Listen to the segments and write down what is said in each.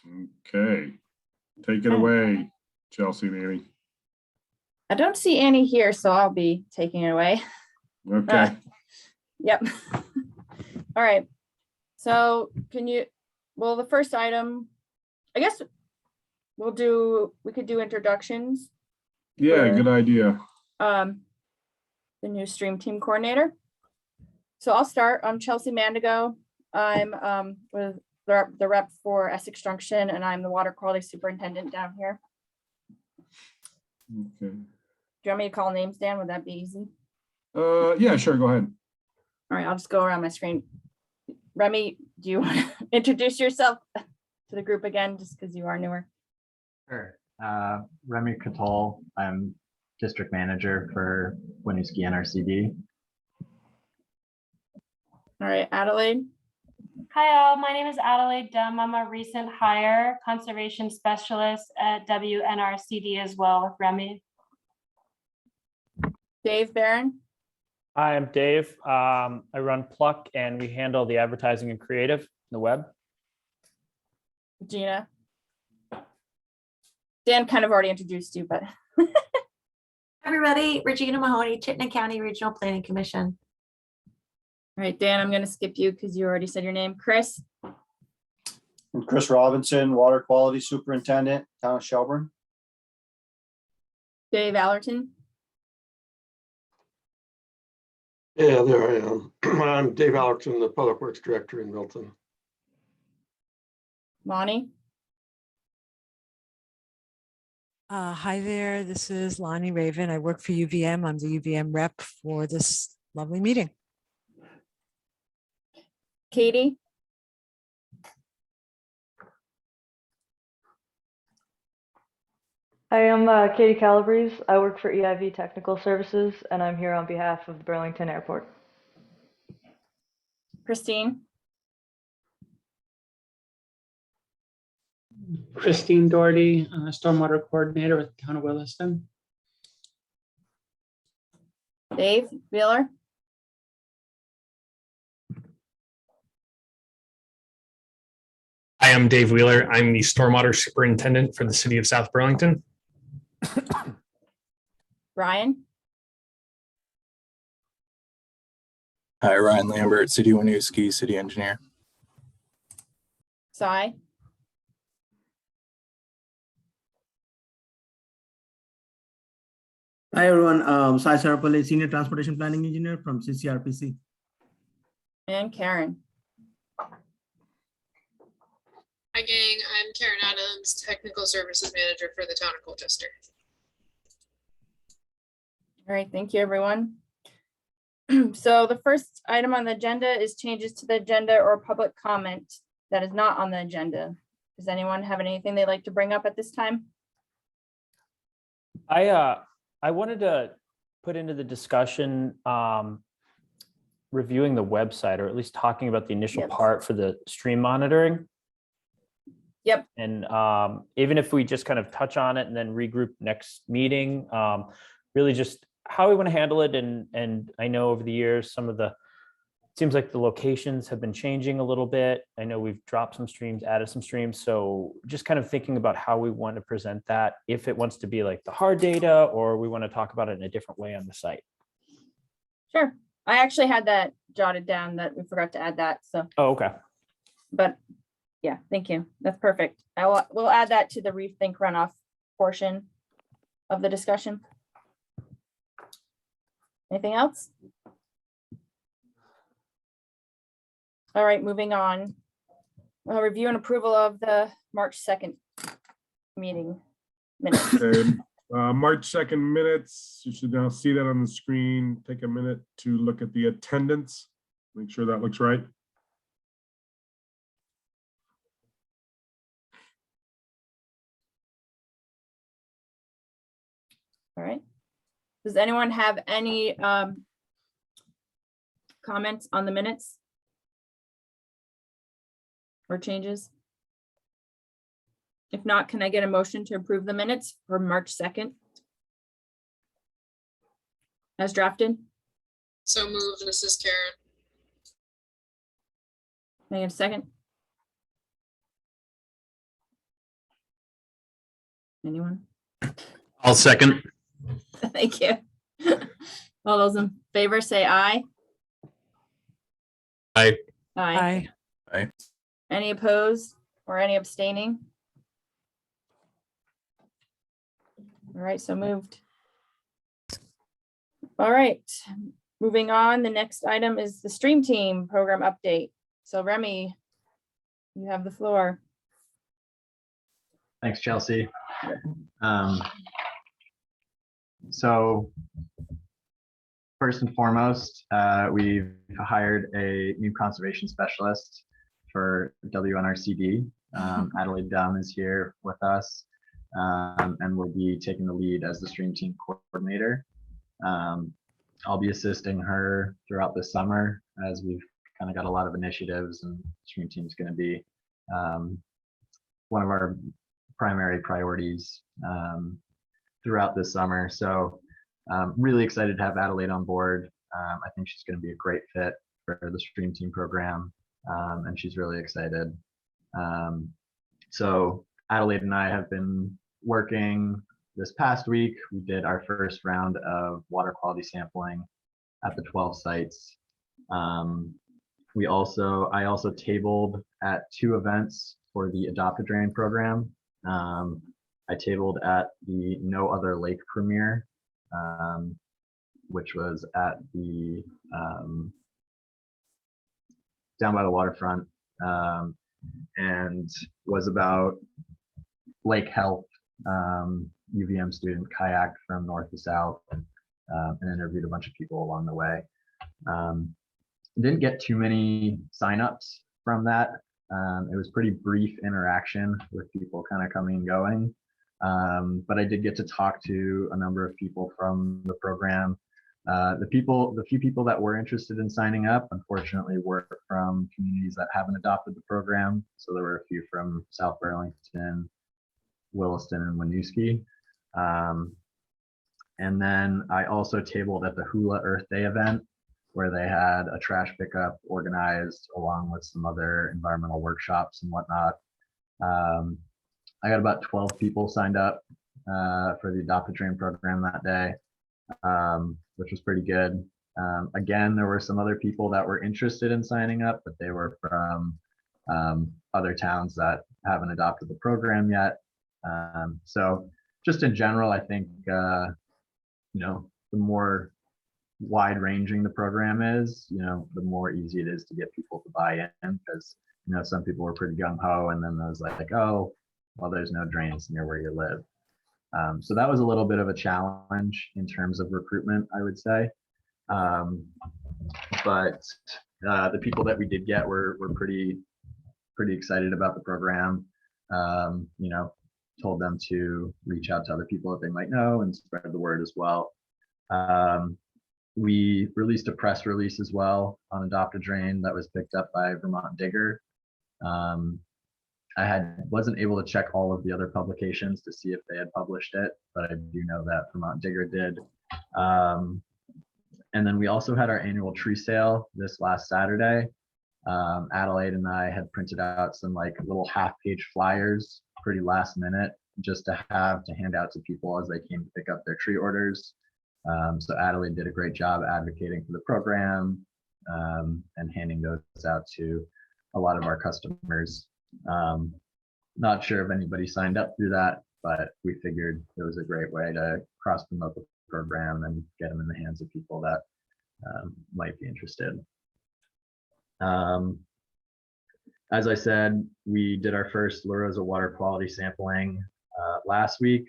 Okay, take it away, Chelsea and Annie. I don't see Annie here, so I'll be taking it away. Okay. Yep. All right. So well, the first item, I guess we could do introductions. Yeah, for, good idea. The new stream team coordinator. So I'll start. I'm Chelsea Mandigo. I'm with the rep for Essex Junction, and I'm the water quality superintendent down here. Okay. Do you want me to call names, Dan? Would that be easy? Yeah, sure, go ahead. All right, I'll just go around my screen. Remy, do you want to introduce yourself to the group again, just because you are newer? Sure. Remy Katol. I'm district manager for Winooski NRCD. All right, Adelaide. Hi all, my name is Adelaide Dunn. I'm a recent hire conservation specialist at WNRCD as well with Remy. Dave Barron. Hi, I'm Dave. I run Pluck and we handle the advertising and creative in the web. Regina. Dan kind of already introduced you, but. Everybody, Regina Mahoney, Chittenden County Regional Planning Commission. All right, Dan, I'm going to skip you because you already said your name. Chris. I'm Chris Robinson, Water Quality Superintendent, Town of Shelburne. Dave Allerton. Yeah, there I am. I'm Dave Allerton, the Public Works Director in Milton. Lonnie. Hi there, this is Lonnie Raven. I work for UVM. I'm the UVM rep for this lovely meeting. Katie. Hi, I'm Katie Calabrese. I work for EIV Technical Services, and I'm here on behalf of the Burlington Airport. Christine. Christine Doherty, Stormwater Coordinator with the Town of Williston. Dave Wheeler. Hi, I'm Dave Wheeler. I'm the Stormwater Superintendent for the City of South Burlington. Ryan. Hi, Ryan Lambert, City Winooski, City Engineer. Cy. Hi everyone, Sai Sarapalli, Senior Transportation Planning Engineer from CCRPC. And Karen. Hi gang, I'm Karen Adams, Technical Services Manager for the Town of Colchester. All right, thank you everyone. So the first item on the agenda is changes to the agenda or public comment that is not on the agenda. Does anyone have anything they'd like to bring up at this time? I wanted to put into the discussion reviewing the website, or at least talking about the initial part for the stream monitoring. Yep. And even if we just kind of touch on it and then regroup next meeting, really just how we want to handle it. And I know over the years, it seems like the locations have been changing a little bit. I know we've dropped some streams, added some streams. So just kind of thinking about how we want to present that, if it wants to be like the hard data, or we want to talk about it in a different way on the site. Sure. I actually had that jotted down that we forgot to add that. So. Oh, okay. But yeah, thank you. That's perfect. We'll add that to the rethink runoff portion of the discussion. Anything else? All right, moving on. Review and approval of the March 2nd meeting minutes. Okay. March 2nd minutes, you should now see that on the screen. Take a minute to look at the attendance. Make sure that looks right. All right. Does anyone have any comments on the minutes or changes? If not, can I get a motion to approve the minutes for March 2nd as drafted? So moved, this is Karen. Can I get a second? Anyone? I'll second. Thank you. All those in favor say aye. Aye. Aye. Aye. Any opposed or any abstaining? All right, so moved. All right, moving on. The next item is the Stream Team program update. So Remy, you have the floor. Thanks, Chelsea. So first and foremost, we've hired a new conservation specialist for WNRCD. Adelaide Dunn is here with us and will be taking the lead as the Stream Team coordinator. I'll be assisting her throughout the summer as we've kind of got a lot of initiatives, and Stream Team is going to be one of our primary priorities throughout this summer. So really excited to have Adelaide on board. I think she's going to be a great fit for the Stream Team program, and she's really excited. So Adelaide and I have been working this past week. We did our first round of water quality sampling at the 12 sites. I also tabled at 2 events for the Adopt a Drain program. I tabled at the No Other Lake premiere, which was at the down by the waterfront, and was about lake health. UVM student kayaked from north to south and interviewed a bunch of people along the way. Didn't get too many signups from that. It was pretty brief interaction with people kind of coming and going. But I did get to talk to a number of people from the program. The few people that were interested in signing up, unfortunately, were from communities that haven't adopted the program. So there were a few from South Burlington, Williston, and Winooski. And then I also tabled at the Hula Earth Day event, where they had a trash pickup organized along with some other environmental workshops and whatnot. I got about 12 people signed up for the Adopt a Drain program that day, which was pretty good. Again, there were some other people that were interested in signing up, but they were from other towns that haven't adopted the program yet. So just in general, I think, the more wide-ranging the program is, the more easy it is to get people to buy in, because, some people were pretty gung-ho, and then there's like, oh, well, there's no drains near where you live. So that was a little bit of a challenge in terms of recruitment, I would say. But the people that we did get were pretty excited about the program. Told them to reach out to other people that they might know and spread the word as well. We released a press release as well on Adopt a Drain that was picked up by Vermont Digger. I wasn't able to check all of the other publications to see if they had published it, but I do know that Vermont Digger did. And then we also had our annual tree sale this last Saturday. Adelaide and I had printed out some little half-page flyers, pretty last minute, just to hand out to people as they came to pick up their tree orders. So Adelaide did a great job advocating for the program and handing those out to a lot of our customers. Not sure if anybody signed up through that, but we figured it was a great way to cross promote the program and get them in the hands of people that might be interested. As I said, we did our first La Rosa water quality sampling last week.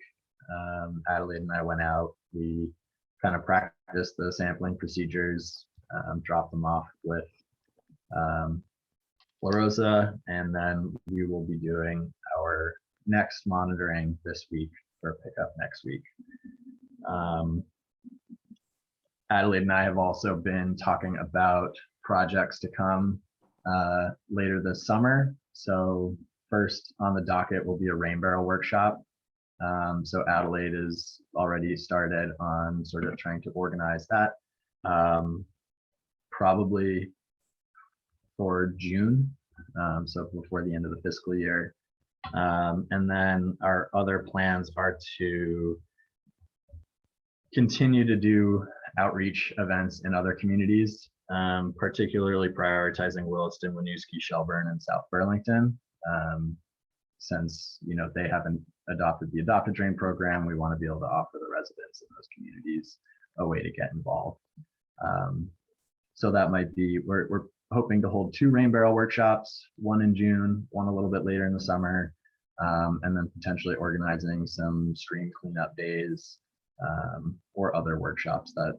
Adelaide and I went out. We kind of practiced the sampling procedures, dropped them off with La Rosa, and then we will be doing our next monitoring this week for pickup next week. Adelaide and I have also been talking about projects to come later this summer. So first on the docket will be a rain barrel workshop. So Adelaide is already started on sort of trying to organize that, probably for June, so before the end of the fiscal year. And then our other plans are to continue to do outreach events in other communities, particularly prioritizing Williston, Winooski, Shelburne, and South Burlington. Since they haven't adopted the Adopt a Drain program, we want to be able to offer the residents in those communities a way to get involved. So that might be, we're hoping to hold 2 rain barrel workshops, one in June, one a little bit later in the summer, and then potentially organizing some stream cleanup days or other workshops that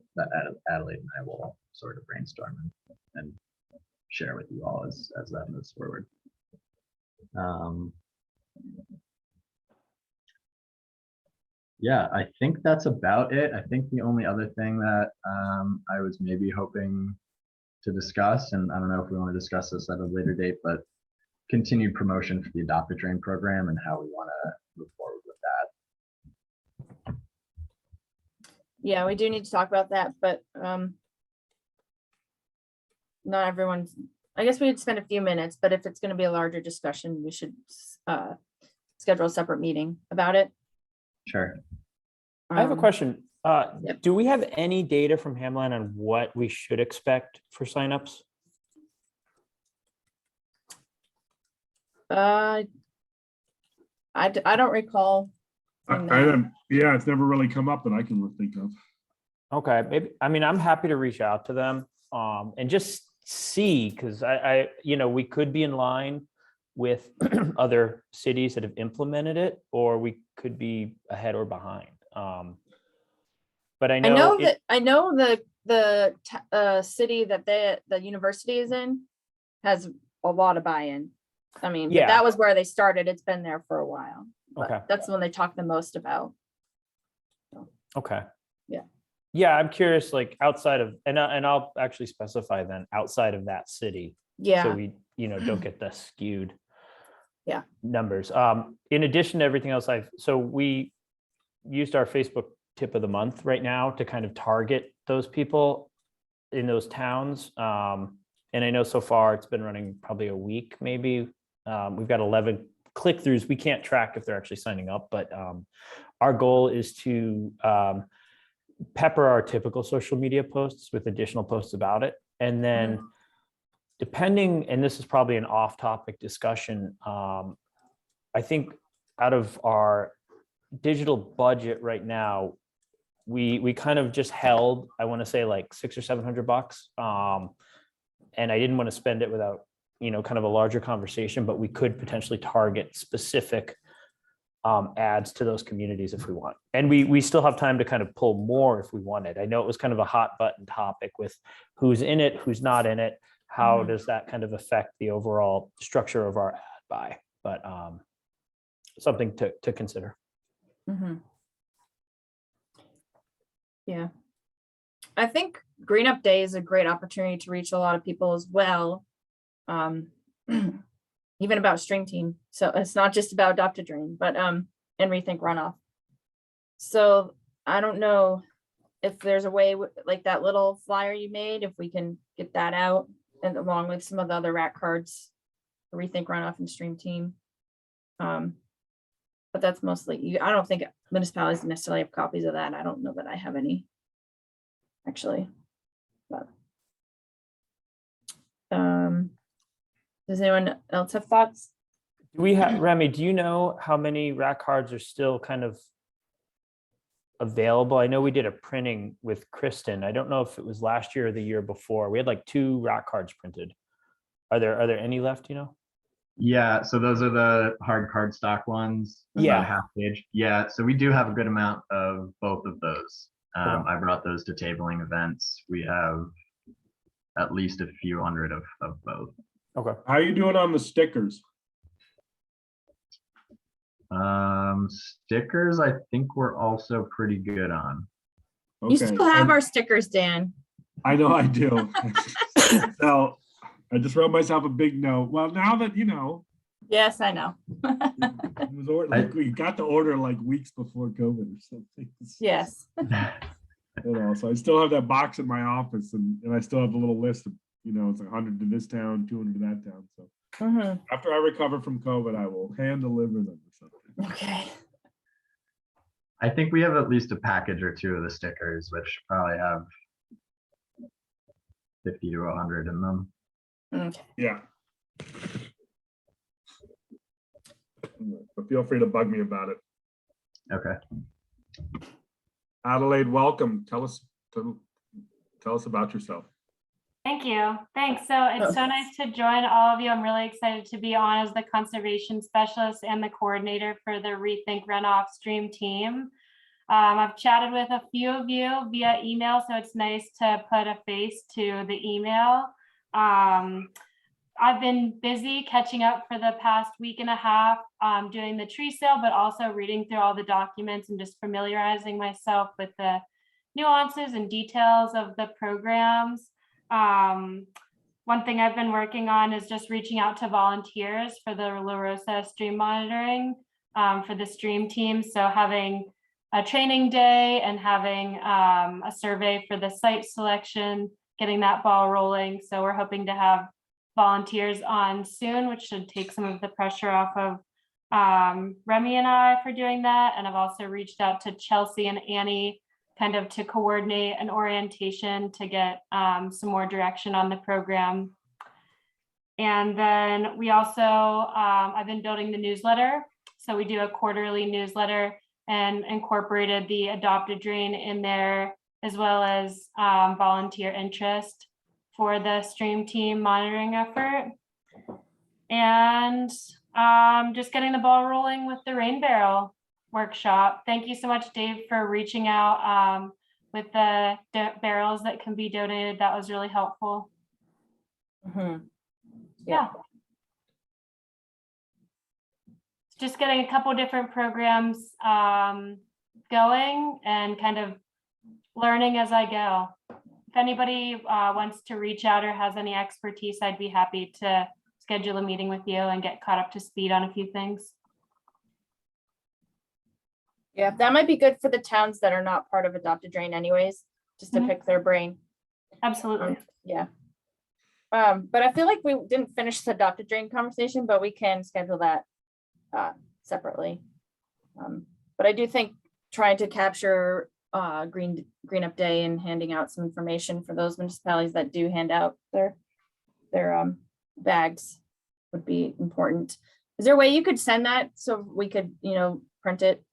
Adelaide and I will sort of brainstorm and share with you all as that moves forward. Yeah, I think that's about it. I think the only other thing that I was maybe hoping to discuss, and I don't know if we want to discuss this at a later date, but continued promotion for the Adopt a Drain program and how we want to move forward with that. Yeah, we do need to talk about that, but not everyone's, I guess we'd spend a few minutes, but if it's going to be a larger discussion, we should schedule a separate meeting about it. Sure. I have a question. Do we have any data from Hamline on what we should expect for signups? I don't recall. I don't, yeah, it's never really come up that I can think of. Okay, maybe, I mean, I'm happy to reach out to them and just see, because we could be in line with other cities that have implemented it, or we could be ahead or behind. But I know the city that the university is in has a lot of buy-in. I mean, but that was where they started. It's been there for a while. Okay. That's the one they talk the most about. Okay. Yeah. Yeah, I'm curious, like outside of, and I'll actually specify then outside of that city. Yeah. So we, don't get the skewed numbers. In addition to everything else, so we used our Facebook tip of the month right now to kind of target those people in those towns. And I know so far it's been running probably a week, maybe. We've got 11 click-throughs. We can't track if they're actually signing up, but our goal is to pepper our typical social media posts with additional posts about it. And then depending, and this is probably an off-topic discussion, I think out of our digital budget right now, we kind of just held, I want to say like $600 or $700. And I didn't want to spend it without, kind of a larger conversation, but we could potentially target specific ads to those communities if we want. And we still have time to kind of pull more if we wanted. I know it was kind of a hot button topic with who's in it, who's not in it. How does that kind of affect the overall structure of our ad buy? But something to consider. Mm-hmm. Yeah. I think Green Up Day is a great opportunity to reach a lot of people as well. Even about Stream Team. So it's not just about Adopt a Drain, but and Rethink Runoff. So I don't know if there's a way like that little flyer you made, if we can get that out and along with some of the other rack cards, Rethink Runoff and Stream Team. But that's mostly, I don't think municipalities necessarily have copies of that. I don't know that I have any actually, but does anyone else have thoughts? Do we have, Remy, do you know how many rack cards are still kind of available? I know we did a printing with Kristen. I don't know if it was last year or the year before. We had like 2 rack cards printed. Are there any left, Yeah, so those are the hard cardstock ones. Yeah. About half page. Yeah, so we do have a good amount of both of those. I brought those to tabling events. We have at least a few hundred of both. Okay. How are you doing on the stickers? Stickers, I think we're also pretty good on. Okay. You still have our stickers, Dan. I know I do. So I just wrote myself a big note. Well, now that Yes, I know. it was like we got the order like weeks before COVID or something. Yes. So I still have that box in my office, and I still have a little list of you know, it's 100 to this town, 200 to that town. So Mhm. after I recover from COVID, I will hand deliver them or something. Okay. I think we have at least a package or two of the stickers, which probably have 50 to 100 in them. Okay. Yeah. But feel free to bug me about it. Okay. Adelaide, welcome. Tell us about yourself. Thank you. Thanks. So it's so nice to join all of you. I'm really excited to be on as the conservation specialist and the coordinator for the Rethink Runoff Stream team. I've chatted with a few of you via email, so it's nice to put a face to the email. I've been busy catching up for the past week and a half, doing the tree sale, but also reading through all the documents and just familiarizing myself with the nuances and details of the programs. One thing I've been working on is just reaching out to volunteers for the La Rosa stream monitoring for the stream team. So having a training day and having a survey for the site selection, getting that ball rolling. So we're hoping to have volunteers on soon, which should take some of the pressure off of Remy and I for doing that. And I've also reached out to Chelsea and Annie kind of to coordinate an orientation to get some more direction on the program. And then we also, I've been building the newsletter. So we do a quarterly newsletter and incorporated the Adopt a Drain in there, as well as volunteer interest for the stream team monitoring effort. And just getting the ball rolling with the rain barrel workshop. Thank you so much, Dave, for reaching out with the barrels that can be donated. That was really helpful. Yeah. Just getting a couple different programs going and kind of learning as I go. If anybody wants to reach out or has any expertise, I'd be happy to schedule a meeting with you and get caught up to speed on a few things. Yeah, that might be good for the towns that are not part of Adopt a Drain anyways, just to pick their brain. Absolutely. Yeah. But I feel like we didn't finish the Adopt a Drain conversation, but we can schedule that separately. But I do think trying to capture Green Up Day and handing out some information for those municipalities that do hand out their bags would be important. Is there a way you could send that so we could, print it,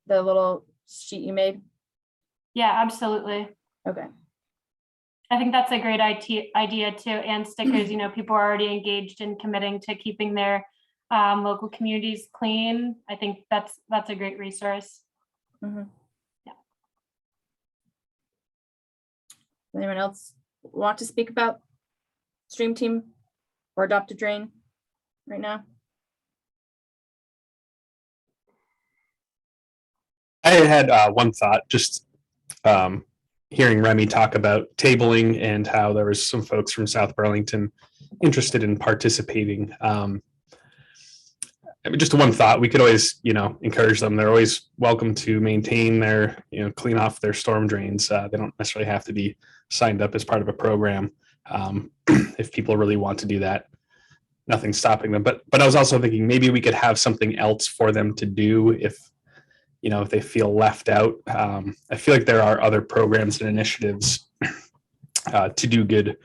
the little sheet you made? Yeah, absolutely. Okay. I think that's a great idea too. And stickers, people are already engaged in committing to keeping their local communities clean. I think that's a great resource. Yeah. Anyone else want to speak about Stream Team or Adopt a Drain right now? I had one thought, just hearing Remy talk about tabling and how there was some folks from South Burlington interested in participating. Just one thought, we could always, encourage them. They're always welcome to maintain their, clean off their storm drains. They don't necessarily have to be signed up as part of a program. If people really want to do that, nothing's stopping them. But I was also thinking maybe we could have something else for them to do if they feel left out. I feel like there are other programs and initiatives to do good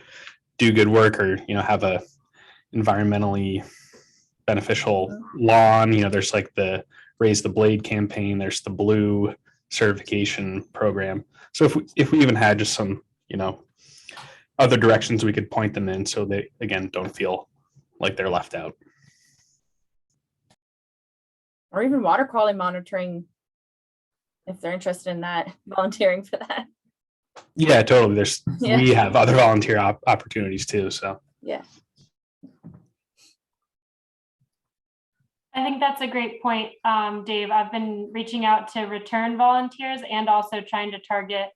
work, or have a environmentally beneficial lawn. There's like the Raise the Blade campaign. There's the Blue certification program. So if we even had just some other directions we could point them in, so they again don't feel like they're left out. Or even water quality monitoring, if they're interested in that, volunteering for that. Yeah, totally. Yeah. We have other volunteer opportunities too. So Yeah. I think that's a great point, Dave. I've been reaching out to return volunteers and also trying to target,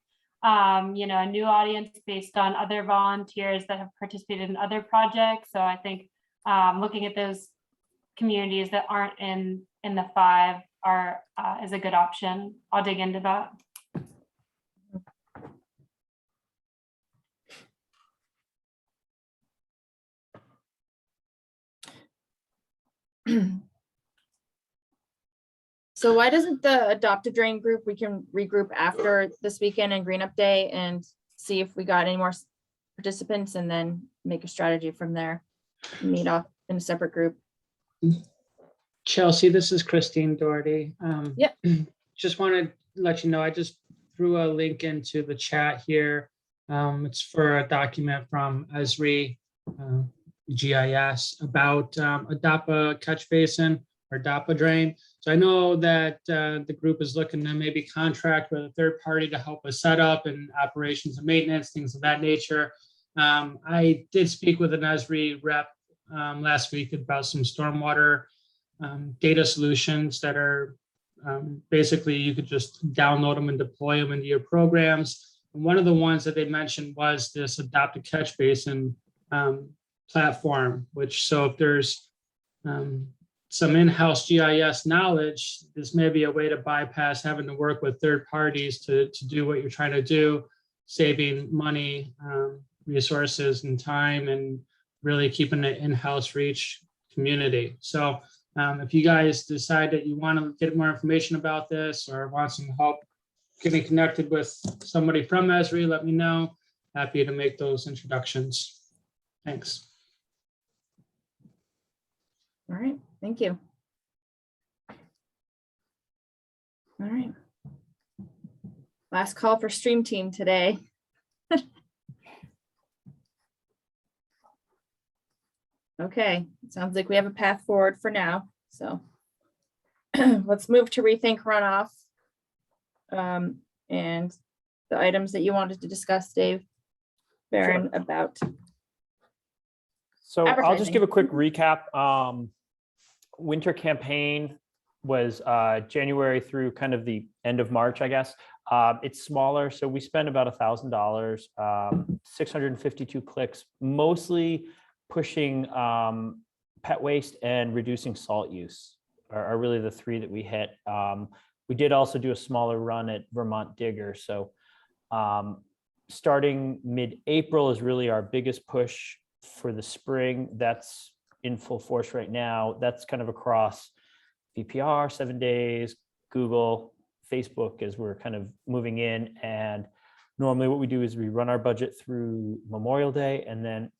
a new audience based on other volunteers that have participated in other projects. So I think looking at those communities that aren't in the 5 is a good option. I'll dig into that. So why doesn't the Adopt a Drain group, we can regroup after this weekend and Green Up Day and see if we got any more participants and then make a strategy from there, meet off in a separate group. Chelsea, this is Christine Doherty. Yep. Just want to let you know, I just threw a link into the chat here. It's for a document from Esri GIS about Adopt a Catch Basin or Adopt a Drain. So I know that the group is looking to maybe contract with a third party to help us set up and operations and maintenance, things of that nature. I did speak with an Esri rep last week about some stormwater data solutions that are basically you could just download them and deploy them into your programs. And one of the ones that they mentioned was this Adopt a Catch Basin platform, which so if there's some in-house GIS knowledge, this may be a way to bypass having to work with third parties to do what you're trying to do, saving money, resources and time, and really keeping an in-house reach community. So if you guys decide that you want to get more information about this or want some help getting connected with somebody from Esri, let me know. Happy to make those introductions. Thanks. All right, thank you. All right. Last call for Stream Team today. Okay, it sounds like we have a path forward for now. So let's move to rethink runoff. And the items that you wanted to discuss, Dave Barron, about. So I'll just give a quick recap. Winter campaign was January through kind of the end of March, I guess. It's smaller, so we spent about $1,000, 652 clicks, mostly pushing pet waste and reducing salt use are really the three that we hit. We did also do a smaller run at Vermont Digger. So starting mid-April is really our biggest push for the spring. That's in full force right now. That's kind of across VPR, 7 days, Google, Facebook as we're kind of moving in. And normally what we do is we run our budget through Memorial Day and then,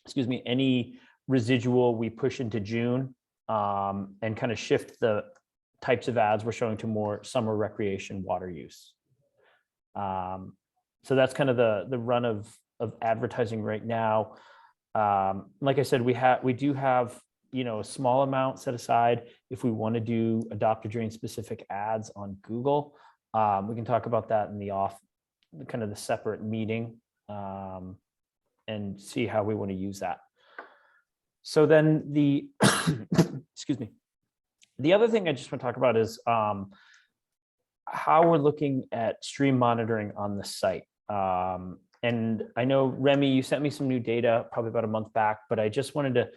excuse me, any residual we push into June and kind of shift the types of ads we're showing to more summer recreation water use. So that's kind of the run of advertising right now. Like I said, we do have, you know, a small amount set aside if we want to do Adopt a Drain specific ads on Google. We can talk about that in the kind of the separate meeting and see how we want to use that. So then the, excuse me, the other thing I just want to talk about is how we're looking at stream monitoring on the site. And I know, Remy, you sent me some new data probably about a month back, but I just wanted to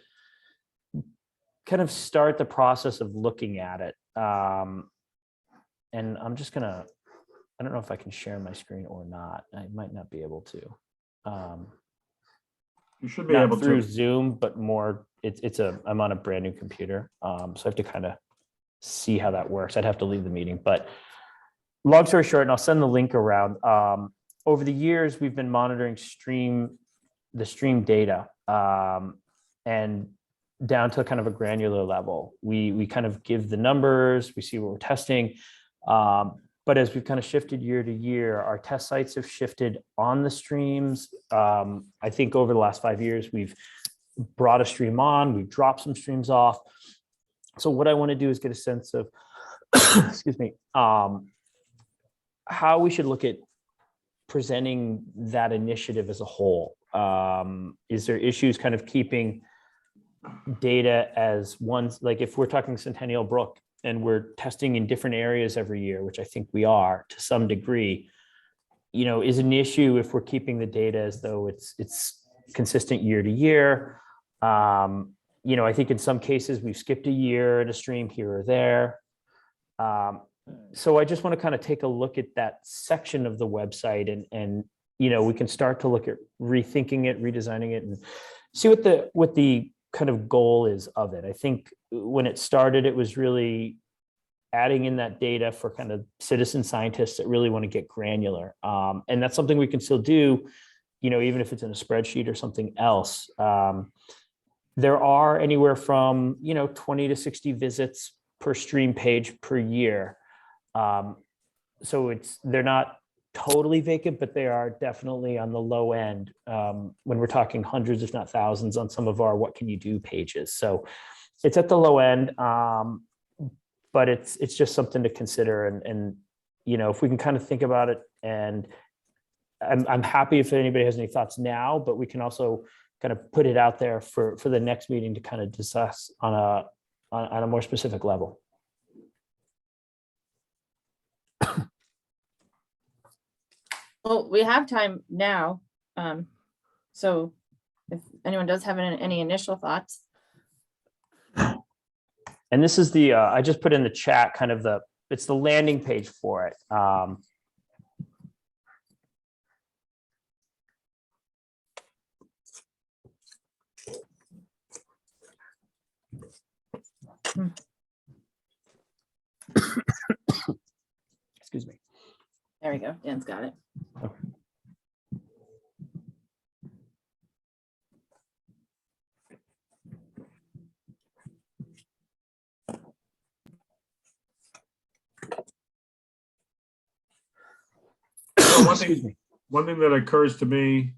kind of start the process of looking at it. And I'm just gonna, I don't know if I can share my screen or not. I might not be able to. You should be not able through to. Zoom, but more, I'm on a brand new computer. So I have to kind of see how that works. I'd have to leave the meeting, but long story short, and I'll send the link around. Over the years, we've been monitoring the stream data and down to kind of a granular level. We kind of give the numbers, we see what we're testing. But as we've kind of shifted year to year, our test sites have shifted on the streams. I think over the last 5 years, we've brought a stream on, we've dropped some streams off. So what I want to do is get a sense of, excuse me, how we should look at presenting that initiative as a whole. Is there issues kind of keeping data as one, like if we're talking Centennial Brook and we're testing in different areas every year, which I think we are to some degree, you know, is an issue if we're keeping the data as though it's consistent year to year. You know, I think in some cases we've skipped a year in a stream here or there. So I just want to kind of take a look at that section of the website and you know, we can start to look at rethinking it, redesigning it, and see what the kind of goal is of it. I think when it started, it was really adding in that data for kind of citizen scientists that really want to get granular. And that's something we can still do, even if it's in a spreadsheet or something else. There are anywhere from, 20 to 60 visits per stream page per year. So they're not totally vacant, but they are definitely on the low end when we're talking hundreds, if not thousands, on some of our what can you do pages. So it's at the low end, but it's just something to consider. And if we can kind of think about it, and I'm happy if anybody has any thoughts now, but we can also kind of put it out there for the next meeting to kind of discuss on a more specific level. Well, we have time now. So if anyone does have any initial thoughts. And this is I just put in the chat kind of it's the landing page for it. Excuse me. There we go. Dan's got it. Okay. One thing that occurs to me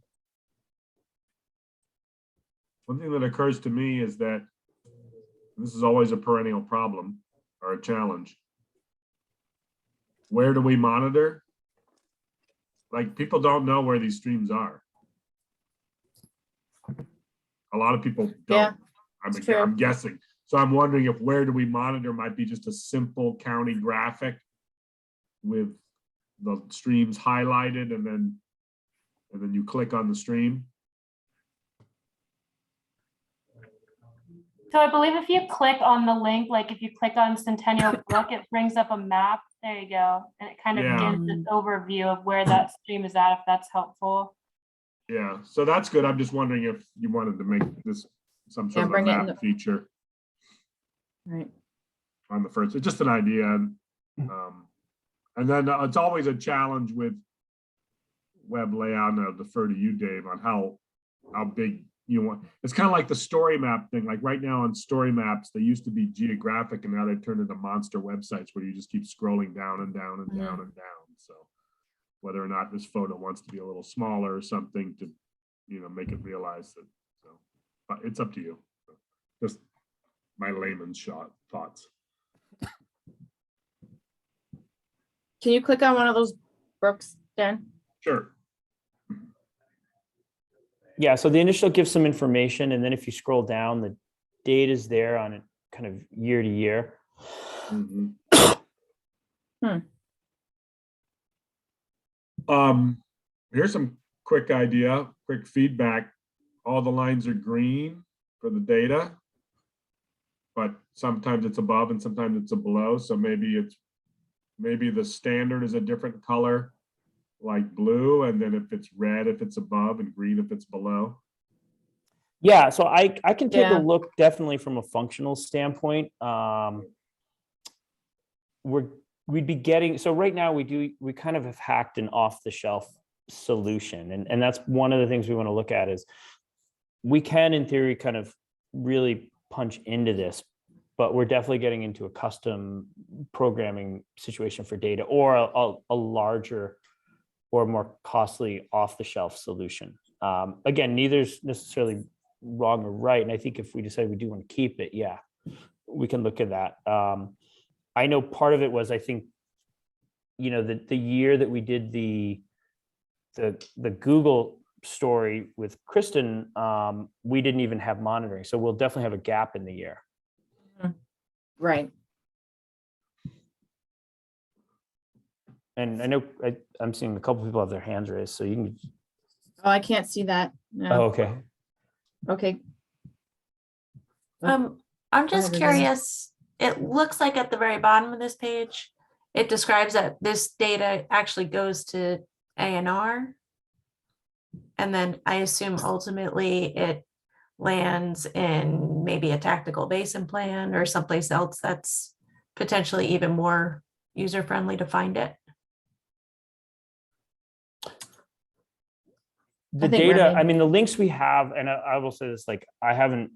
is that this is always a perennial problem or a challenge. Where do we monitor? Like, people don't know where these streams are. A lot of people don't. Yeah, I'm guessing. So I'm wondering if where do we monitor might be just a simple county graphic with the streams highlighted, and then you click on the stream. So I believe if you click on the link, like if you click on Centennial Brook, it brings up a map. There you go. And it kind of gives this overview of where that stream is at, if that's helpful. Yeah, so that's good. I'm just wondering if you wanted to make this some sort of a map feature. Right. On the first, it's just an idea. And then it's always a challenge with web layout, and I'll defer to you, Dave, on how big you want. It's kind of like the story map thing. Like right now on story maps, they used to be geographic, and now they've turned into monster websites where you just keep scrolling down and down and down and down. So whether or not this photo wants to be a little smaller or something to, make it realize that. So, but it's up to you. Just my layman's thoughts. Can you click on one of those brooks, Dan? Sure. Yeah, so the initial gives some information, and then if you scroll down, the data is there on it kind of year to year. Here's some quick feedback. All the lines are green for the data, but sometimes it's above and sometimes it's below. So maybe the standard is a different color, like blue, and then if it's red if it's above and green if it's below. Yeah, so I can take a look definitely from a functional standpoint. We'd be getting, so right now we kind of have hacked an off-the-shelf solution, and that's one of the things we want to look at is we can in theory kind of really punch into this, but we're definitely getting into a custom programming situation for data, or a larger or more costly off-the-shelf solution. Again, neither's necessarily wrong or right. And I think if we decide we do want to keep it, yeah, we can look at that. I know part of it was, I think, the year that we did the Google story with Kristen, we didn't even have monitoring. So we'll definitely have a gap in the year. Right. And I know I'm seeing a couple people have their hands raised, so you can. Oh, I can't see that. No. Oh, okay. Okay. I'm just curious. It looks like at the very bottom of this page, it describes that this data actually goes to A&R. And then I assume ultimately it lands in maybe a tactical basin plan or someplace else that's potentially even more user-friendly to find it? The think data, Remy- I mean, the links we have, and I will say this, like,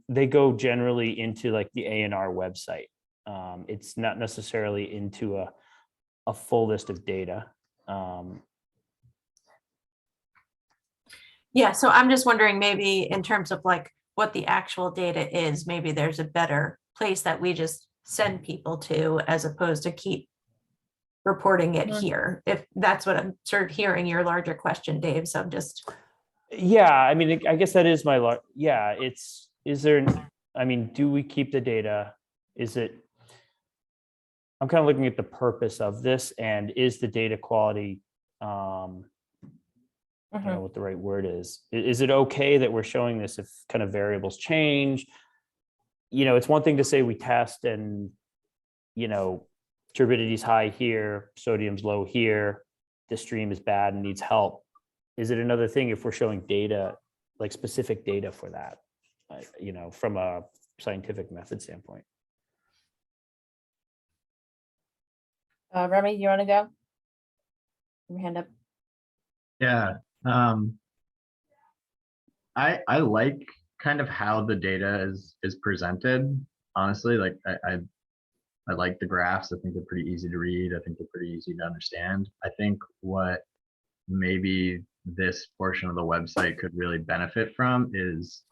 they go generally into like the A&R website. It's not necessarily into a full list of data. Yeah, so I'm just wondering, maybe in terms of like what the actual data is, maybe there's a better place that we just send people to as opposed to keep reporting it here. If that's what I'm sort of hearing your larger question, Dave. So I'm just. Yeah, I mean, I guess that is yeah, I mean, do we keep the data? I'm kind of looking at the purpose of this, and is the data quality, I don't know what the right word is. Is it okay that we're showing this if kind of variables change? You know, it's one thing to say we test and, you know, turbidity's high here, sodium's low here, this stream is bad and needs help. Is it another thing if we're showing data, like specific data for that, you know, from a scientific method standpoint? Remy, you want to go? Your hand up. Yeah. I like kind of how the data is presented. Honestly, like I like the graphs. I think they're pretty easy to read. I think they're pretty easy to understand. I think what maybe this portion of the website could really benefit from is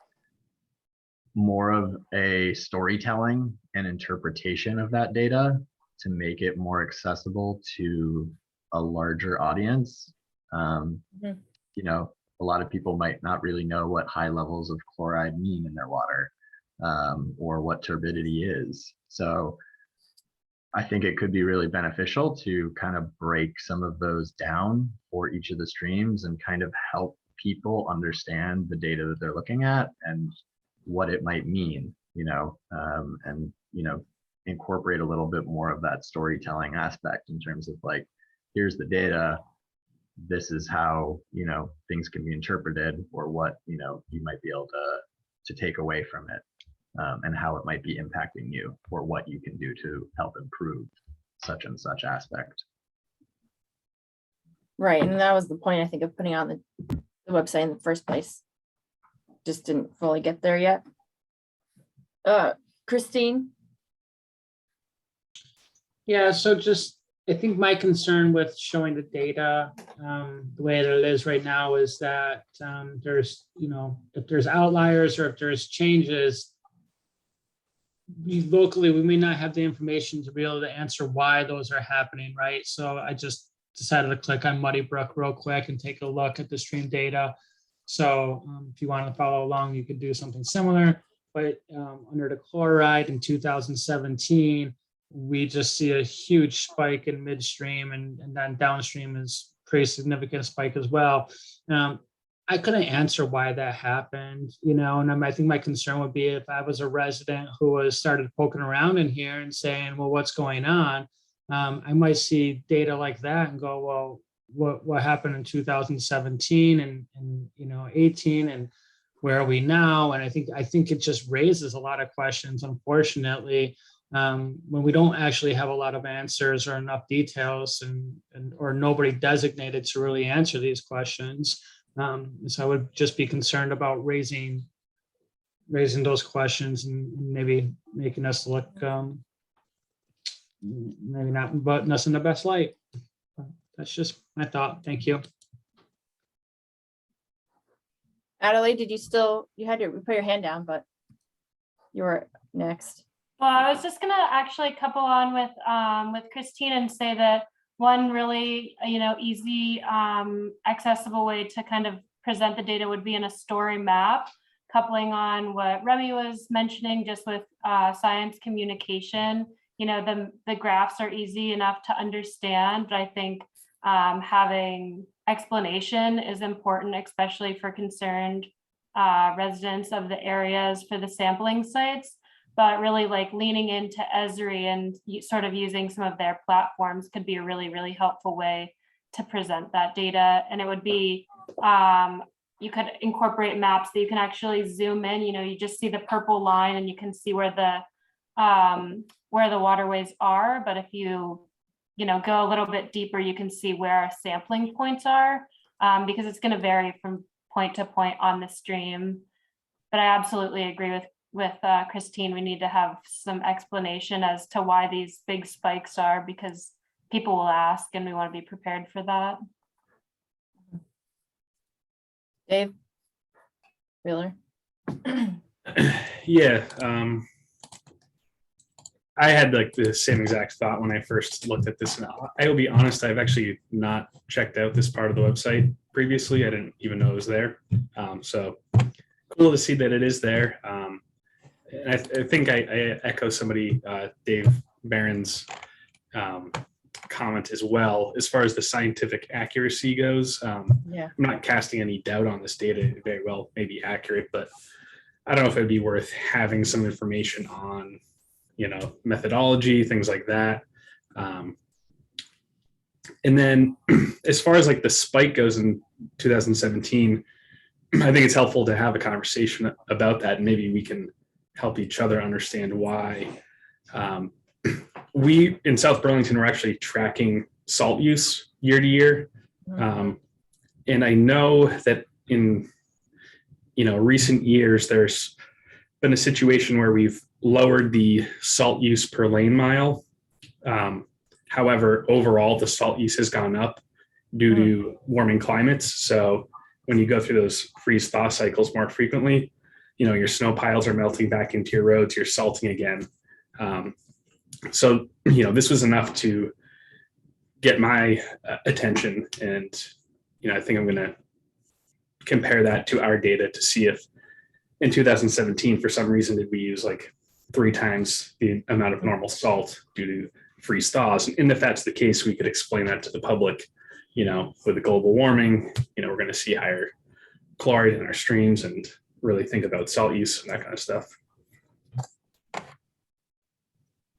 more of a storytelling and interpretation of that data to make it more accessible to a larger audience. You know, a lot of people might not really know what high levels of chloride mean in their water, or what turbidity is. So I think it could be really beneficial to kind of break some of those down for each of the streams and kind of help people understand the data that they're looking at and what it might mean, you know, and, you know, incorporate a little bit more of that storytelling aspect in terms of like, here's the data, this is how, you know, things can be interpreted, or what, you know, you might be able to take away from it. And how it might be impacting you, or what you can do to help improve such and such aspect. Right, and that was the point, I think, of putting on the website in the first place. Just didn't fully get there yet. Christine? Yeah, so just, I think my concern with showing the data the way that it is right now is that there's, you know, if there's outliers or if there's changes, locally, we may not have the information to be able to answer why those are happening, right? So I just decided to click on Muddy Brook real quick and take a look at the stream data. So if you want to follow along, you could do something similar. But under the chloride in 2017, we just see a huge spike in midstream, and then downstream is pretty significant spike as well. I couldn't answer why that happened, you know, and I think my concern would be if I was a resident who was started poking around in here and saying, well, what's going on? I might see data like that and go, well, what happened in 2017 and you know, 18, and where are we now? And I think it just raises a lot of questions, unfortunately, when we don't actually have a lot of answers or enough details and or nobody designated to really answer these questions. So I would just be concerned about raising those questions and maybe making us look, maybe not putting us in the best light. That's just my thought. Thank you. Adelaide, did you had to put your hand down, but you were next. Well, I was just gonna actually couple on with Christine and say that one really, you know, easy, accessible way to kind of present the data would be in a story map, coupling on what Remy was mentioning, just with science communication. You know, the graphs are easy enough to understand, but I think having explanation is important, especially for concerned residents of the areas for the sampling sites. But really, like, leaning into Esri and sort of using some of their platforms could be a really, really helpful way to present that data. And it would be you could incorporate maps that you can actually zoom in, you just see the purple line and you can see where the waterways are. But if you go a little bit deeper, you can see where our sampling points are, because it's going to vary from point to point on the stream. But I absolutely agree with Christine. We need to have some explanation as to why these big spikes are, because people will ask and we want to be prepared for that. Dave? Wheeler? Yeah. I had like the same exact thought when I first looked at this. And I will be honest, I've actually not checked out this part of the website previously. I didn't even know it was there. So cool to see that it is there. I think I echo somebody, Dave Barron's comment as well, as far as the scientific accuracy goes. Yeah. I'm not casting any doubt on this data. It very well may be accurate, but I don't know if it'd be worth having some information on, methodology, things like that. And then as far as like the spike goes in 2017, I think it's helpful to have a conversation about that. And maybe we can help each other understand why. We in South Burlington are actually tracking salt use year to year. And I know that in recent years, there's been a situation where we've lowered the salt use per lane mile. However, overall, the salt use has gone up due to warming climates. So when you go through those freeze-thaw cycles more frequently, your snow piles are melting back into your roads, you're salting again. So, this was enough to get my attention. And, I think I'm going to compare that to our data to see if in 2017, for some reason, did we use like 3 times the amount of normal salt due to freeze thaws. And if that's the case, we could explain that to the public, with the global warming, we're going to see higher chloride in our streams and really think about salt use and that kind of stuff.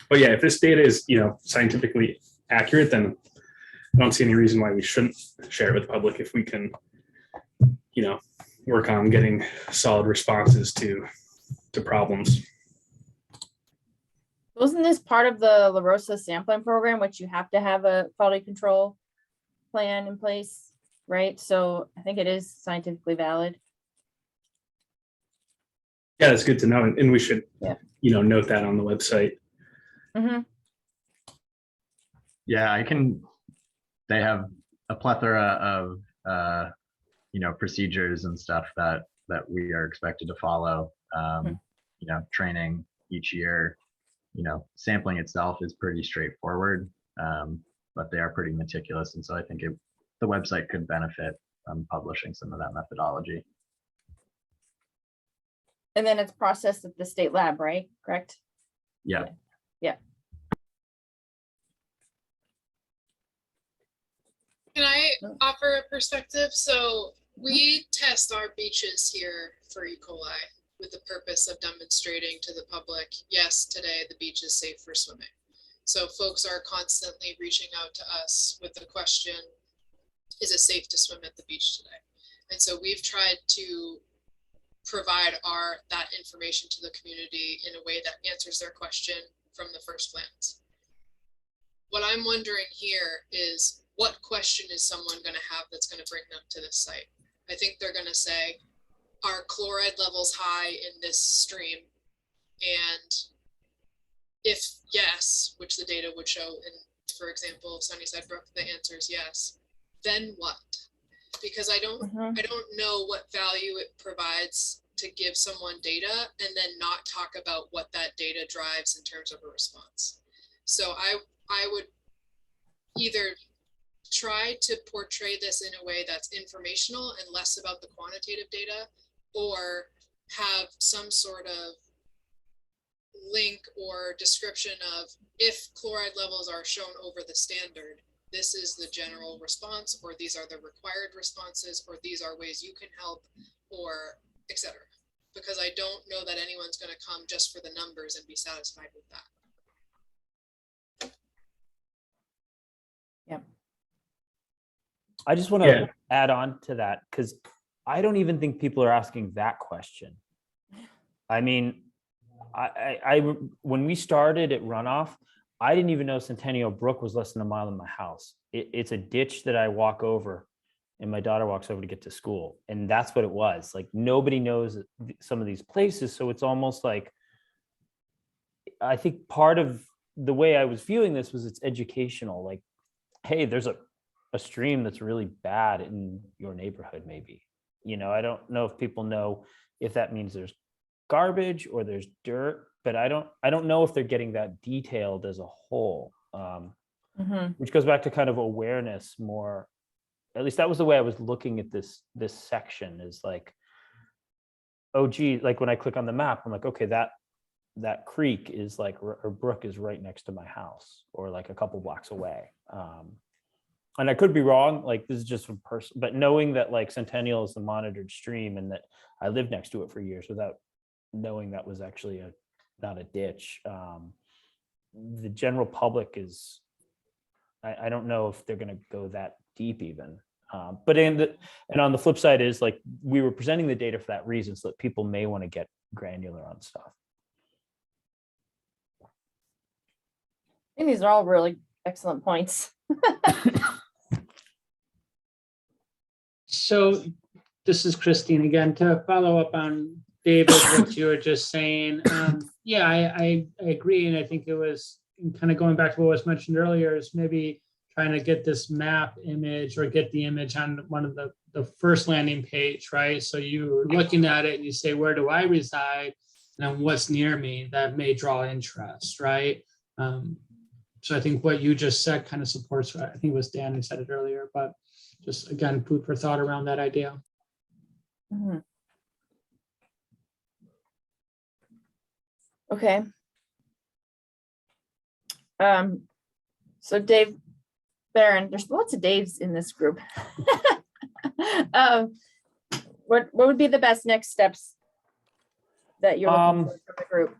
But yeah, if this data is, scientifically accurate, then I don't see any reason why we shouldn't share it with the public if we can, work on getting solid responses to problems. Wasn't this part of the La Rosa sampling program, which you have to have a quality control plan in place, right? So I think it is scientifically valid. Yeah, that's good to know. And we should, note that on the website. Mm-hmm. Yeah, they have a plethora of, procedures and stuff that we are expected to follow, training each year. Sampling itself is pretty straightforward, but they are pretty meticulous. And so I think the website could benefit from publishing some of that methodology. And then it's processed at the state lab, right? Correct? Yeah. Yeah. Can I offer a perspective? So we test our beaches here for E. coli with the purpose of demonstrating to the public, yes, today the beach is safe for swimming. So folks are constantly reaching out to us with the question, is it safe to swim at the beach today? And so we've tried to provide that information to the community in a way that answers their question from the first glance. What I'm wondering here is, what question is someone going to have that's going to bring them to this site? I think they're going to say, are chloride levels high in this stream? And if yes, which the data would show in, for example, Sunnyside Brook, the answer is yes, then what? Because I don't know what value it provides to give someone data and then not talk about what that data drives in terms of a response. So I would either try to portray this in a way that's informational and less about the quantitative data, or have some sort of link or description of, if chloride levels are shown over the standard, this is the general response, or these are the required responses, or these are ways you can help, or etc. Because I don't know that anyone's going to come just for the numbers and be satisfied with that. I just want to add on to that, because I don't even think people are asking that question. I mean, when we started at Runoff, I didn't even know Centennial Brook was less than a mile in my house. It's a ditch that I walk over and my daughter walks over to get to school. And that's what it was. Like, nobody knows some of these places. So it's almost like, I think part of the way I was viewing this was it's educational. Like, hey, there's a stream that's really bad in your neighborhood, maybe. You know, I don't know if people know if that means there's garbage or there's dirt, but I don't know if they're getting that detailed as a whole, which goes back to kind of awareness more. At least that was the way I was looking at this section, is like, oh gee, like when I click on the map, I'm like, okay, that creek is like, or brook is right next to my house, or like a couple blocks away. And I could be wrong, like this is just from person, but knowing that like Centennial is the monitored stream and that I lived next to it for years without knowing that was actually not a ditch. The general public is, I don't know if they're going to go that deep even. But and on the flip side is, like, we were presenting the data for that reason, so that people may want to get granular on stuff. I think these are all really excellent points. So this is Christine again, to follow up on David, what you were just saying. Yeah, I agree. And I think it was kind of going back to what was mentioned earlier, is maybe trying to get this map image or get the image on one of the first landing page, right? So you're looking at it and you say, where do I reside? And then what's near me that may draw interest, right? So I think what you just said kind of supports, I think it was Dan who said it earlier, but just again, food for thought around that idea. Okay. So Dave Barron, there's lots of Daves in this group. What would be the best next steps that you're looking for from the group?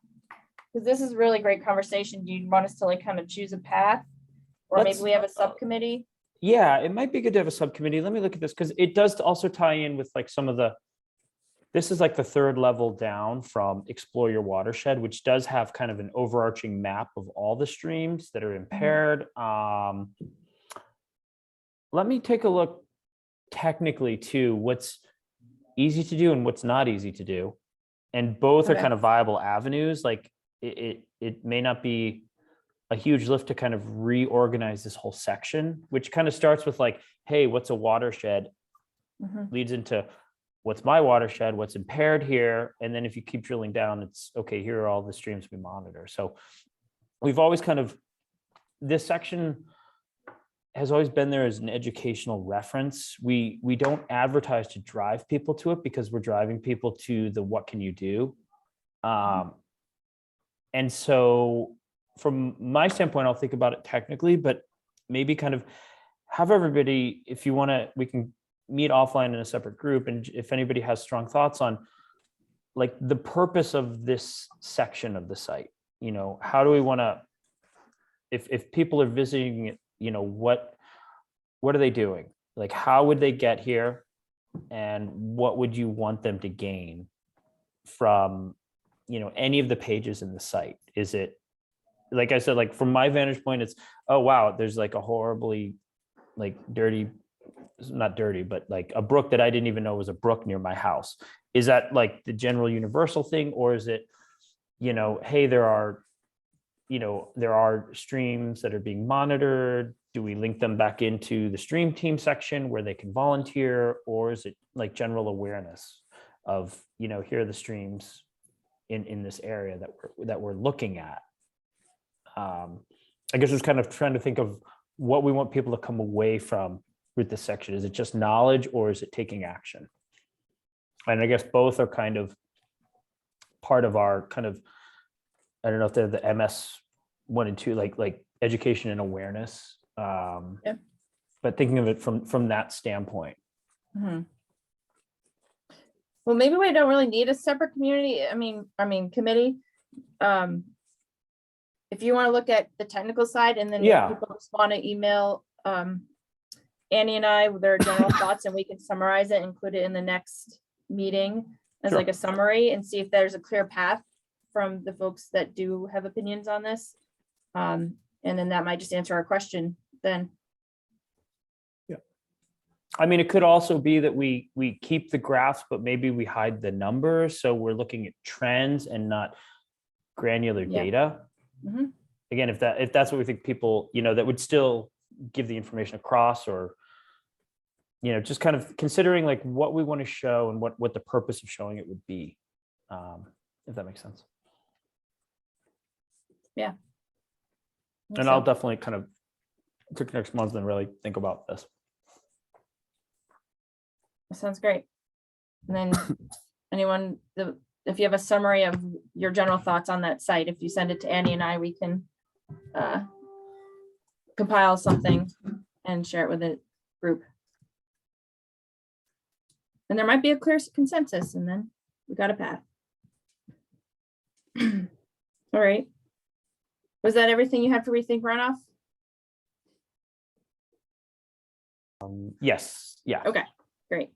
Because this is really great conversation. Do you want us to like kind of choose a path, or maybe we have a subcommittee? Yeah, it might be good to have a subcommittee. Let me look at this, because it does also tie in with like some of the, this is like the third level down from Explore Your Watershed, which does have kind of an overarching map of all the streams that are impaired. Let me take a look technically too, what's easy to do and what's not easy to do. And both are kind of viable avenues. Like it may not be a huge lift to kind of reorganize this whole section, which kind of starts with like, hey, what's a watershed? Leads into what's my watershed, what's impaired here. And then if you keep drilling down, it's okay, here are all the streams we monitor. So we've always kind of, this section has always been there as an educational reference. We don't advertise to drive people to it, because we're driving people to the what can you do. And so from my standpoint, I'll think about it technically, but maybe kind of have everybody, if you want to, we can meet offline in a separate group. And if anybody has strong thoughts on like the purpose of this section of the site, you know, how do we want to, if people are visiting it, you know, what are they doing? Like, how would they get here? And what would you want them to gain from, you know, any of the pages in the site? Is it, like I said, like from my vantage point, it's, oh, wow, there's like a horribly like dirty, not dirty, but like a brook that I didn't even know was a brook near my house. Is that like the general universal thing? Or is it, you know, hey, there are streams that are being monitored. Do we link them back into the stream team section where they can volunteer? Or is it like general awareness of, you know, here are the streams in this area that we're looking at? I guess just kind of trying to think of what we want people to come away from with this section. Is it just knowledge, or is it taking action? And I guess both are kind of part of our kind of, I don't know if they're the MS-1 and 2, like education and awareness. But thinking of it from that standpoint. Well, maybe we don't really need a separate community. I mean committee. If you want to look at the technical side, and then if people just want to email Annie and I with their general thoughts, and we can summarize it, include it in the next meeting as Sure. like a summary, and see if there's a clear path from the folks that do have opinions on this. And then that might just answer our question then. I mean, it could also be that we keep the graphs, but maybe we hide the numbers. So we're looking at trends and not granular Yeah. data. Mhm. Again, if that's what we think people, that would still give the information across, or, just kind of considering like what we want to show and what the purpose of showing it would be. If that makes sense. Yeah. And I'll definitely kind of take next month and really think about this. That sounds great. And then anyone, if you have a summary of your general thoughts on that site, if you send it to Annie and I, we can compile something and share it with the group. And there might be a clear consensus, and then we got a path. All right. Was that everything you had for Rethink Runoff? Yes. Yeah. Okay, great.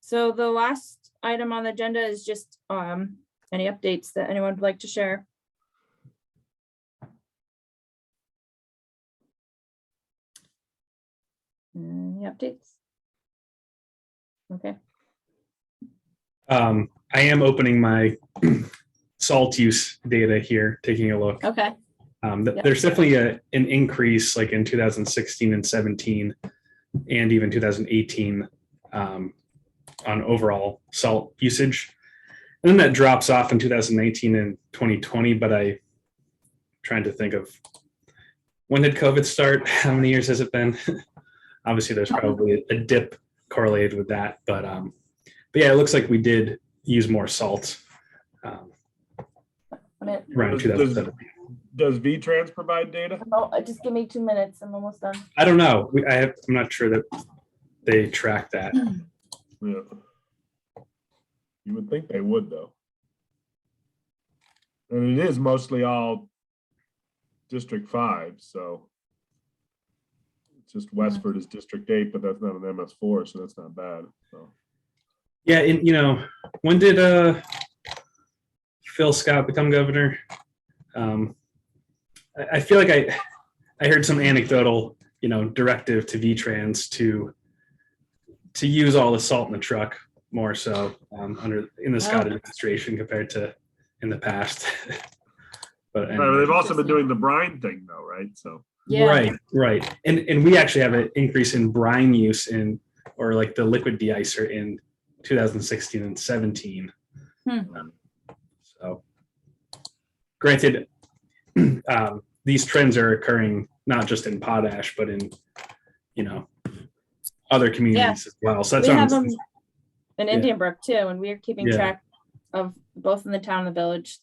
So the last item on the agenda is just any updates that anyone would like to share. Any updates? Okay. I am opening my salt use data here, taking a look. Okay. Yep. There's definitely an increase like in 2016 and 17 and even 2018 on overall salt usage. And then that drops off in 2019 and 2020, but I'm trying to think of when did COVID start? How many years has it been? Obviously there's probably a dip correlated with that, but yeah, it looks like we did use more salt around 2017. Does V-Trans provide data? Oh, just give me 2 minutes. I'm almost done. I don't know. I'm not sure that they track that. Yeah. You would think they would, though. And it is mostly all District 5, so it's just Westford is District 8, but that's not an MS-4, so that's not bad. So. Yeah, and when did Phil Scott become governor? I feel like I heard some anecdotal, directive to V-Trans to use all the salt in the truck more so in the Scott administration compared to in the past. But They've also been doing the brine thing though, right? So Yeah. right. And we actually have an increase in brine use or like the liquid de-icer in 2016 and 17. So granted, these trends are occurring not just in Potash, but in, other communities as well. So that's We what I'm have them saying. in Indian Brook too, and we are keeping Yeah. track of both in the town and the village,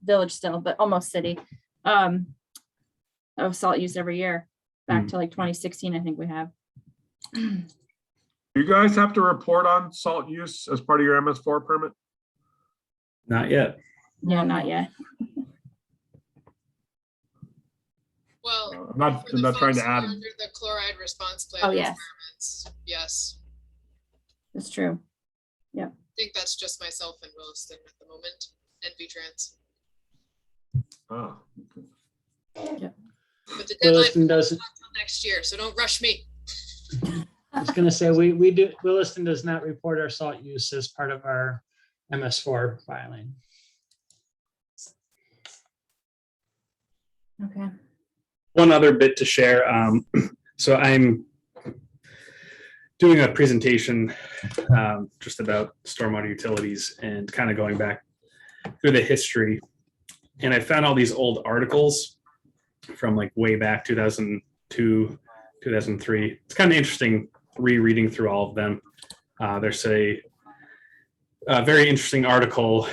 village still, but almost city, of salt use every year, back to like 2016, I think we have. you guys have to report on salt use as part of your MS-4 permit? Not yet. Yeah, not yet. Well, I'm not for the trying folks to who are add. under the chloride response plan Oh, yes. requirements, yes. That's true. I think that's just myself and Williston at the moment, and V-Trans. Oh, okay. But the deadline Williston is not doesn't, until next year, so don't rush me. I was gonna say, we do, Williston does not report our salt use as part of our MS-4 filing. Okay. One other bit to share. So I'm doing a presentation just about stormwater utilities and kind of going back through the history. And I found all these old articles from like way back 2002, 2003. It's kind of interesting rereading through all of them. There's a very interesting article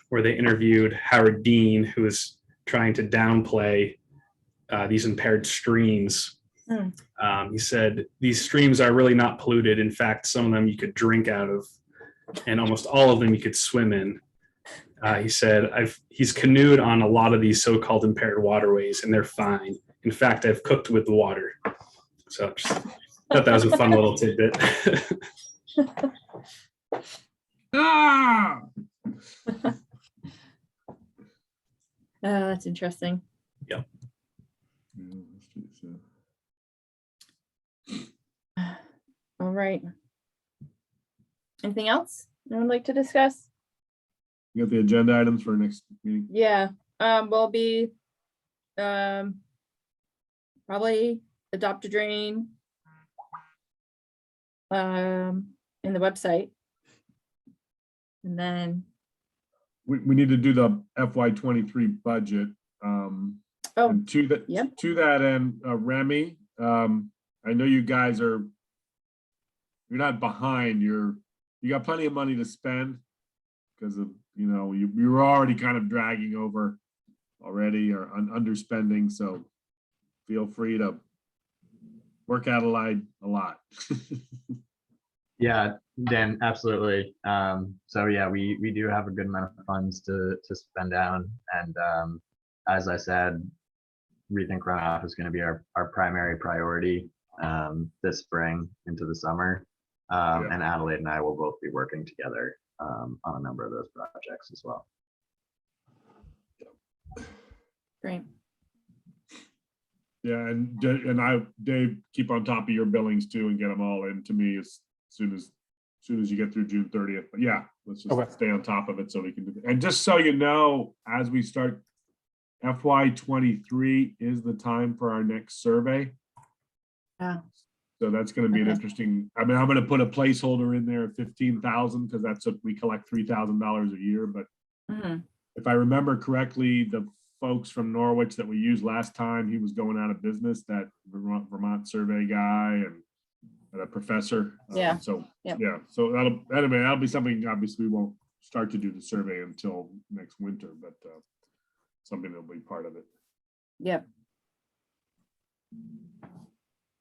where they interviewed Howard Dean, who was trying to downplay these impaired streams. He said these streams are really not polluted. In fact, some of them you could drink out of, and almost all of them you could swim in. He said he's canoed on a lot of these so-called impaired waterways, and they're fine. In fact, I've cooked with the water. So just Thought that was a fun little tidbit. Ah! That's interesting. Yeah, let's do this, All right. Anything else anyone would like to discuss? You got the agenda items for next meeting? Yeah, we'll be probably adopt a drain in the website. And then, We need to do the FY23 budget. oh, And to that, yep. to that end, Remy, I know you guys you're not behind, you got plenty of money to spend because of, you know, you were already kind of dragging over already or underspending, so feel free to work out a lot. Yeah, Dan, absolutely. So yeah, we do have a good amount of funds to spend down. And as I said, rethink runoff is going to be our primary priority this spring into the summer. And Adelaide and I will both be working together on a number of those projects as well. Great. Yeah, and Dave, keep on top of your billings too and get them all in to me as soon as you get through June 30th. But yeah, let's just stay on top of it so we can do it. And just so you know, as we start FY23 is the time for our next survey. Yeah. So that's going to be an interesting, I mean, I'm going to put a placeholder in there of 15,000 because that's what we collect $3,000 a year. But if I remember correctly, the folks from Norwich that we used last time, he was going out of business, that Vermont survey guy and a professor. Yeah. So that'll be something. Obviously, we won't start to do the survey until next winter, but something that'll be part of it. Yep.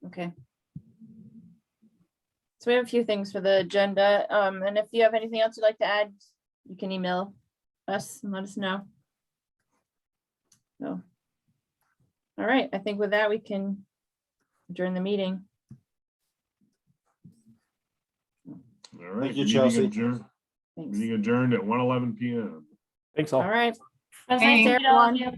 Okay. So we have a few things for the agenda. And if you have anything else you'd like to add, you can email us and let us know. So, all right, I think with that, we can adjourn the meeting. All right. Thank you, Chelsea. Meeting adjourned at 1:11 p.m. Thanks all. All right. It was nice to meet all of you.